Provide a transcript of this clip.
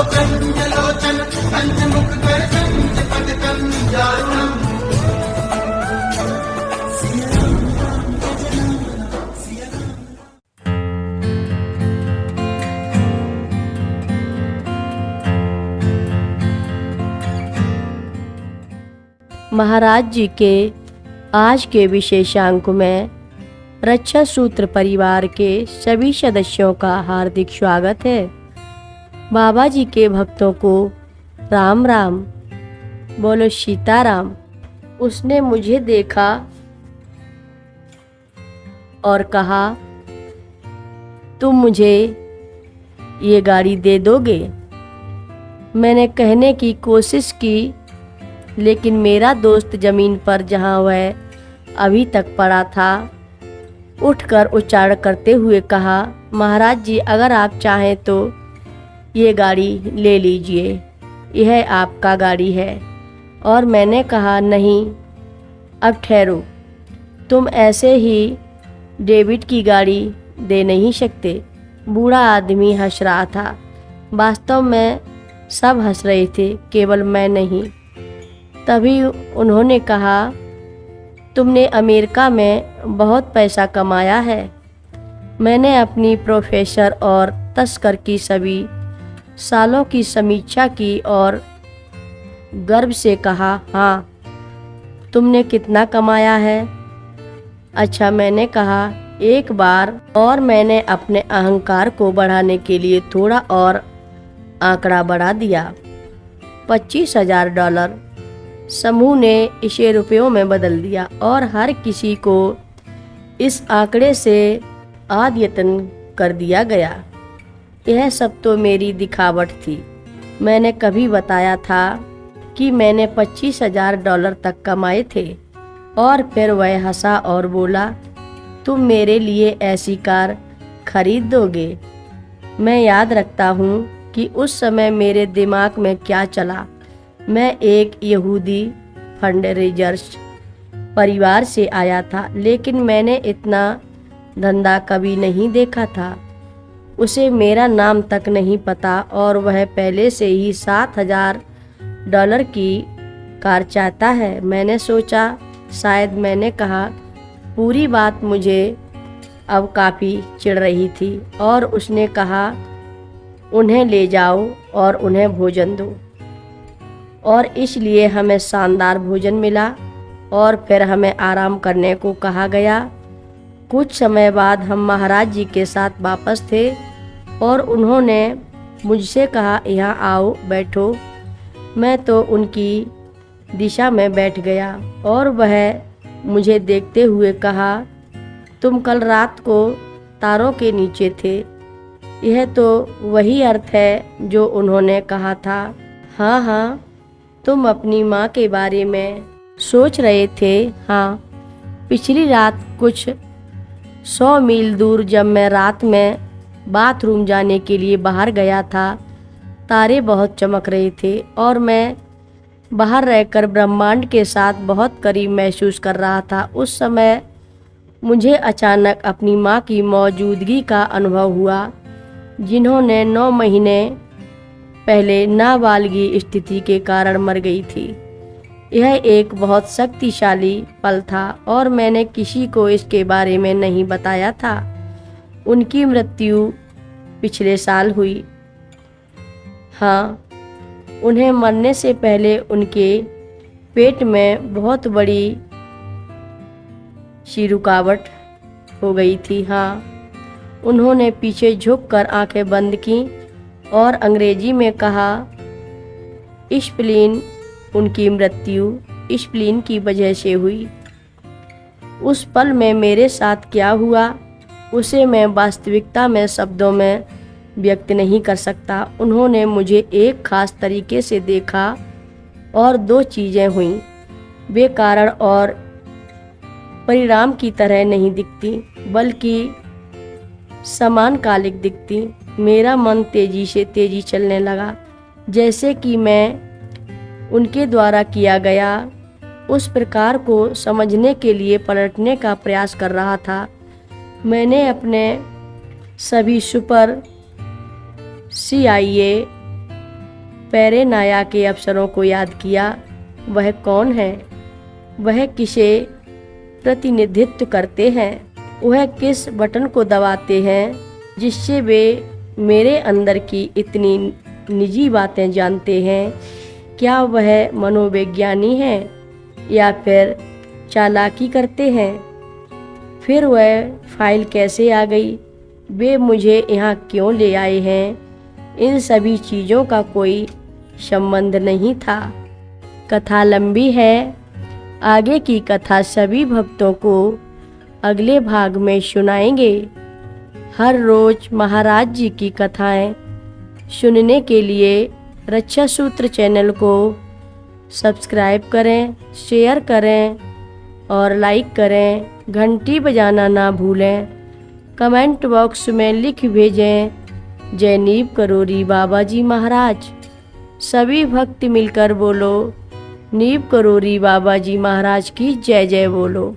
कंजलोचन कंजमुख कर कंजपद कंजारुणम। महाराज जी के आज के विशेषांक में रक्षा सूत्र परिवार के सभी सदस्यों का हार्दिक स्वागत है। बाबा जी के भक्तों को राम राम, बोलो सीताराम। उसने मुझे देखा और कहा, तुम मुझे ये गाड़ी दे दोगे? मैंने कहने की कोशिश की, लेकिन मेरा दोस्त ज़मीन पर जहाँ वह अभी तक पड़ा था उठकर उच्चारण करते हुए कहा, महाराज जी अगर आप चाहें तो ये गाड़ी ले लीजिए, यह आपका गाड़ी है। और मैंने कहा, नहीं अब ठहरो, तुम ऐसे ही डेविड की गाड़ी दे नहीं सकते। बूढ़ा आदमी हंस रहा था। वास्तव में सब हंस रहे थे, केवल मैं नहीं। तभी उन्होंने कहा, तुमने अमेरिका में बहुत पैसा कमाया है। मैंने अपनी प्रोफेसर और तस्कर की सभी सालों की समीक्षा की और गर्व से कहा, हाँ, तुमने कितना कमाया है? अच्छा, मैंने कहा, एक बार। और मैंने अपने अहंकार को बढ़ाने के लिए थोड़ा और आंकड़ा बढ़ा दिया, $25,000। समूह ने इसे रुपयों में बदल दिया और हर किसी को इस आंकड़े से आद्यतन कर दिया गया। यह सब तो मेरी दिखावट थी। मैंने कभी बताया था कि मैंने $25,000 तक कमाए थे। और फिर वह हंसा और बोला, तुम मेरे लिए ऐसी कार खरीद दोगे? मैं याद रखता हूँ कि उस समय मेरे दिमाग में क्या चला। मैं एक यहूदी फंडरेजर्स परिवार से आया था, लेकिन मैंने इतना धंधा कभी नहीं देखा था। उसे मेरा नाम तक नहीं पता और वह पहले से ही $7,000 की कार चाहता है। मैंने सोचा, शायद मैंने कहा पूरी बात मुझे अब काफ़ी चिढ़ रही थी। और उसने कहा, उन्हें ले जाओ और उन्हें भोजन दो। और इसलिए हमें शानदार भोजन मिला और फिर हमें आराम करने को कहा गया। कुछ समय बाद हम महाराज जी के साथ वापस थे और उन्होंने मुझसे कहा, यहाँ आओ, बैठो। मैं तो उनकी दिशा में बैठ गया और वह मुझे देखते हुए कहा, तुम कल रात को तारों के नीचे थे। यह तो वही अर्थ है जो उन्होंने कहा था। हाँ हाँ, तुम अपनी माँ के बारे में सोच रहे थे। हाँ, पिछली रात कुछ 100 मील दूर जब मैं रात में बाथरूम जाने के लिए बाहर गया था, तारे बहुत चमक रहे थे और मैं बाहर रहकर ब्रह्मांड के साथ बहुत करीब महसूस कर रहा था। उस समय मुझे अचानक अपनी माँ की मौजूदगी का अनुभव हुआ, जिन्होंने 9 महीने पहले नाबालिगी स्थिति के कारण मर गई थी। यह एक बहुत शक्तिशाली पल था और मैंने किसी को इसके बारे में नहीं बताया था। उनकी मृत्यु पिछले साल हुई। हाँ, उन्हें मरने से पहले उनके पेट में बहुत बड़ी सी रुकावट हो गई थी। हाँ, उन्होंने पीछे झुककर आंखें बंद की और अंग्रेजी में कहा, स्प्लीन। उनकी मृत्यु स्प्लीन की वजह से हुई। उस पल में मेरे साथ क्या हुआ, उसे मैं वास्तविकता में शब्दों में व्यक्त नहीं कर सकता। उन्होंने मुझे एक खास तरीके से देखा और 2 चीज़ें हुईं। वे कारण और परिणाम की तरह नहीं दिखती, बल्कि समानकालिक दिखती। मेरा मन तेजी चलने लगा, जैसे कि मैं उनके द्वारा किया गया उस प्रकार को समझने के लिए पलटने का प्रयास कर रहा था। मैंने अपने सभी सुपर CIA पैरे नाया के अफसरों को याद किया। वह कौन है? वह किसे प्रतिनिधित्व करते हैं? वह किस बटन को दबाते हैं जिससे वे मेरे अंदर की इतनी निजी बातें जानते हैं? क्या वह मनोविज्ञानी हैं या फिर चालाकी करते हैं? फिर वह फाइल कैसे आ गई? वे मुझे यहाँ क्यों ले आए हैं? इन सभी चीज़ों का कोई संबंध नहीं था। कथा लंबी है। आगे की कथा सभी भक्तों को अगले भाग में सुनाएंगे। हर रोज महाराज जी की कथाएं सुनने के लिए रक्षा सूत्र चैनल को सब्सक्राइब करें, शेयर करें और लाइक करें। घंटी बजाना ना भूलें। कमेंट बॉक्स में लिख भेजें, जय नीव करोरी बाबा जी महाराज। सभी भक्त मिलकर बोलो, नीव करोरी बाबा जी महाराज की जय जय बोलो।